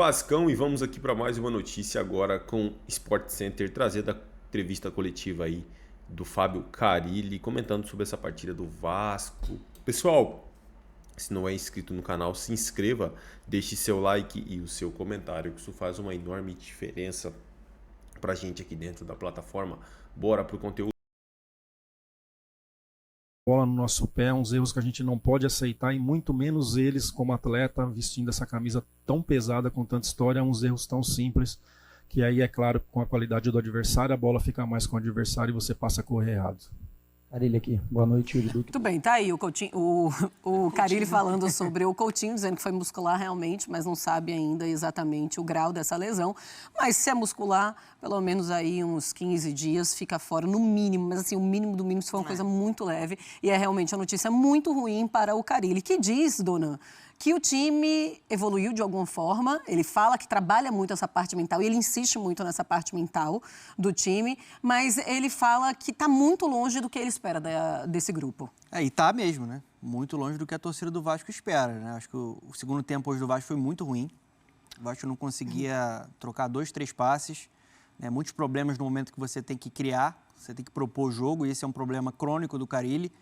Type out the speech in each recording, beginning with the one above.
Vascão, e vamos aqui para mais uma notícia agora com Sport Center, trazendo a entrevista coletiva aí do Fábio Carille, comentando sobre essa partida do Vasco. Pessoal, se não é inscrito no canal, se inscreva, deixe seu like e o seu comentário, que isso faz uma enorme diferença pra gente aqui dentro da plataforma. Bora pro conteúdo. Bola no nosso pé, uns erros que a gente não pode aceitar, e muito menos eles como atleta vestindo essa camisa tão pesada com tanta história, uns erros tão simples que aí, é claro, com a qualidade do adversário, a bola fica mais com o adversário e você passa a correr errado. Carille aqui. Boa noite, Yuri Duque. Muito bem, tá aí o Carille falando sobre o Coutinho, dizendo que foi muscular realmente, mas não sabe ainda exatamente o grau dessa lesão. Mas se é muscular, pelo menos aí uns 15 dias fica fora, no mínimo. Mas assim, o mínimo do mínimo, se for uma coisa muito leve. E é realmente uma notícia muito ruim para o Carille, que diz, dona, que o time evoluiu de alguma forma. Ele fala que trabalha muito essa parte mental e ele insiste muito nessa parte mental do time, mas ele fala que está muito longe do que ele espera desse grupo. E tá mesmo, né? Muito longe do que a torcida do Vasco espera, né? Acho que o segundo tempo hoje do Vasco foi muito ruim. O Vasco não conseguia trocar 2, 3 passes, né? Muitos problemas no momento que você tem que criar, você tem que propor o jogo, e esse é um problema crônico do Carille.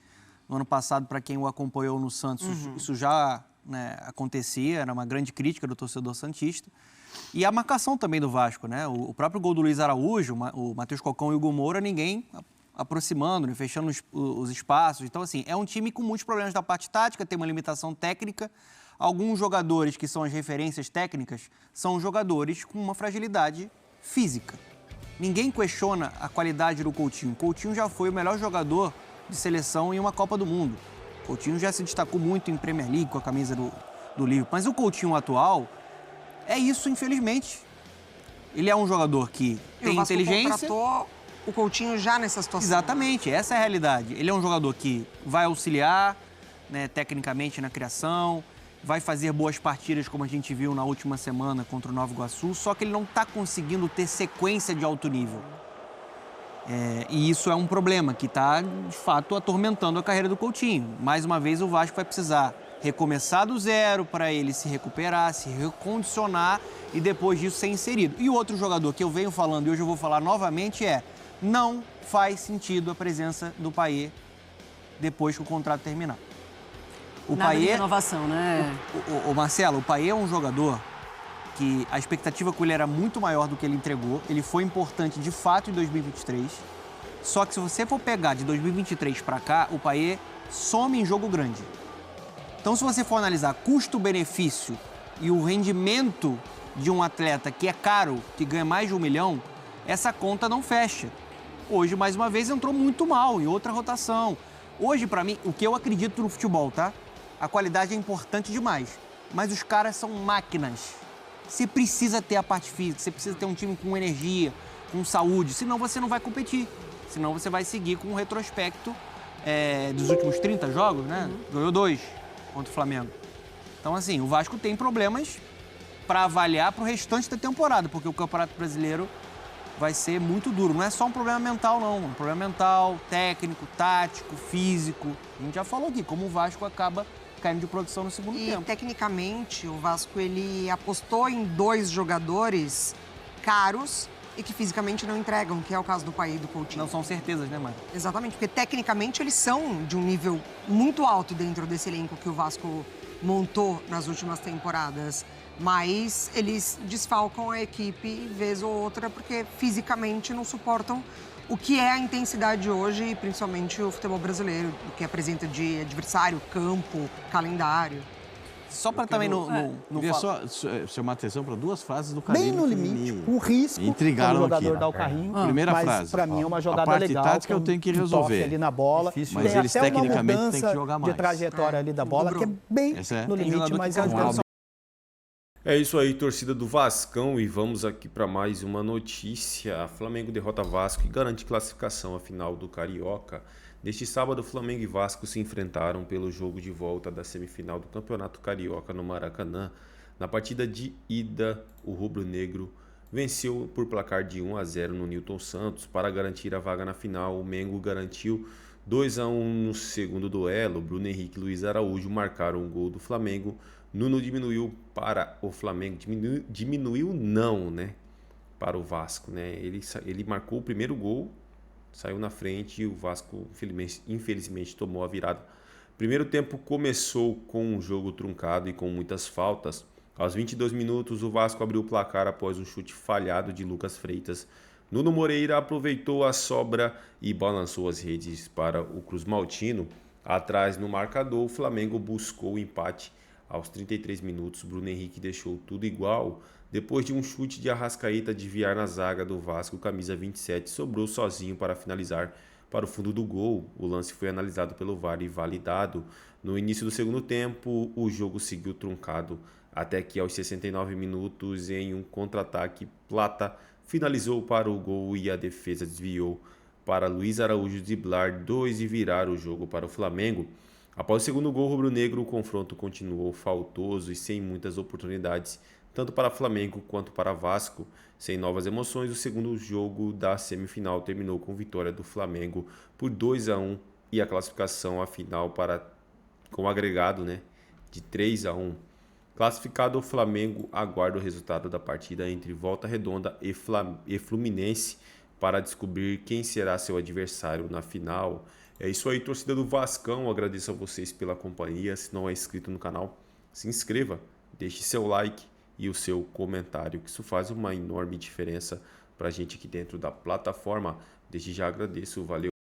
No ano passado, para quem o acompanhou no Santos, isso já acontecia, era uma grande crítica do torcedor santista. E a marcação também do Vasco, né? O próprio gol do Luiz Araújo, o Matheus Cocão e o Hugo Moura, ninguém aproximando, né? Fechando os espaços. Então, assim, é um time com muitos problemas da parte tática, tem uma limitação técnica. Alguns jogadores que são as referências técnicas são jogadores com uma fragilidade física. Ninguém questiona a qualidade do Coutinho. O Coutinho já foi o melhor jogador de seleção em uma Copa do Mundo. O Coutinho já se destacou muito em Premier League com a camisa do Liverpool. Mas o Coutinho atual é isso, infelizmente. Ele é um jogador que tem inteligência. Contratou o Coutinho já nessa situação. Exatamente, essa é a realidade. Ele é um jogador que vai auxiliar, né, tecnicamente na criação, vai fazer boas partidas, como a gente viu na última semana contra o Nova Iguaçu, só que ele não está conseguindo ter sequência de alto nível. E isso é um problema que está, de fato, atormentando a carreira do Coutinho. Mais uma vez, o Vasco vai precisar recomeçar do zero para ele se recuperar, se recondicionar e depois disso ser inserido. E o outro jogador que eu venho falando e hoje eu vou falar novamente não faz sentido a presença do Payet depois que o contrato terminar. Nada de renovação, né? O Marcelo, o Payet é um jogador que a expectativa com ele era muito maior do que ele entregou. Ele foi importante, de fato, em 2023. Só que se você for pegar de 2023 para cá, o Payet some em jogo grande. Então, se você for analisar custo-benefício e o rendimento de um atleta que é caro, que ganha mais de 1 milhão, essa conta não fecha. Hoje, mais uma vez, entrou muito mal em outra rotação. Hoje, para mim, o que eu acredito no futebol, tá? A qualidade é importante demais, mas os caras são máquinas. Você precisa ter a parte física, você precisa ter um time com energia, com saúde, senão você não vai competir. Senão você vai seguir com um retrospecto dos últimos 30 jogos, né? Ganhou 2 contra o Flamengo. Então, assim, o Vasco tem problemas para avaliar para o restante da temporada, porque o Campeonato Brasileiro vai ser muito duro. Não é só um problema mental, não. É um problema mental, técnico, tático, físico. A gente já falou aqui como o Vasco acaba caindo de produção no segundo tempo. E, tecnicamente, o Vasco ele apostou em 2 jogadores caros e que fisicamente não entregam, que é o caso do Payet e do Coutinho. Não são certezas, né, Mário? Exatamente, porque tecnicamente eles são de um nível muito alto dentro desse elenco que o Vasco montou nas últimas temporadas. Mas eles desfalcam a equipe vez ou outra porque fisicamente não suportam o que é a intensidade hoje, principalmente o futebol brasileiro, o que apresenta de adversário, campo, calendário. Só para também no queria só chamar atenção para 2 frases do Carille. Bem no limite, com risco intrigaram o jogador aqui. dar o carrinho. Primeira mas frase. Para mim é uma jogada a parte legal. tática eu tenho que resolver. Ali na bola. Difícil, tem mas eles até tecnicamente uma têm que jogar mais. de trajetória ali da bola, que é bem no limite, mas é É isso aí, torcida do Vascão, e vamos aqui para mais uma notícia. Flamengo derrota Vasco e garante classificação à final do Carioca. Neste sábado, Flamengo e Vasco se enfrentaram pelo jogo de volta da semifinal do Campeonato Carioca no Maracanã. Na partida de ida, o rubro-negro venceu por placar de 1-0 no Newton Santos para garantir a vaga na final. O Mengo garantiu 2-1 no segundo duelo. Bruno Henrique e Luiz Araújo marcaram o gol do Flamengo, Nuno diminuiu para o Flamengo. Diminuiu não, né? Para o Vasco, né? Ele marcou o primeiro gol, saiu na frente e o Vasco infelizmente tomou a virada. Primeiro tempo começou com um jogo truncado e com muitas faltas. Aos 22 minutos, o Vasco abriu o placar após um chute falhado de Lucas Freitas. Nuno Moreira aproveitou a sobra e balançou as redes para o Cruz Maltino. Atrás no marcador, o Flamengo buscou o empate. Aos 33 minutos, Bruno Henrique deixou tudo igual. Depois de um chute de Arrascaeta desviar na zaga do Vasco, o camisa 27 sobrou sozinho para finalizar para o fundo do gol. O lance foi analisado pelo VAR e validado. No início do segundo tempo, o jogo seguiu truncado, até que aos 69 minutos, em um contra-ataque, Plata finalizou para o gol e a defesa desviou para Luiz Araújo driblar 2 e virar o jogo para o Flamengo. Após o segundo gol rubro-negro, o confronto continuou faltoso e sem muitas oportunidades, tanto para Flamengo quanto para Vasco. Sem novas emoções, o segundo jogo da semifinal terminou com vitória do Flamengo por 2-1 e a classificação à final com agregado, né, de 3-1. Classificado, o Flamengo aguarda o resultado da partida entre Volta Redonda e Fluminense para descobrir quem será seu adversário na final. É isso aí, torcida do Vascão. Agradeço a vocês pela companhia. Se não é inscrito no canal, se inscreva, deixe seu like e o seu comentário, que isso faz uma enorme diferença para a gente aqui dentro da plataforma. Desde já agradeço, valeu.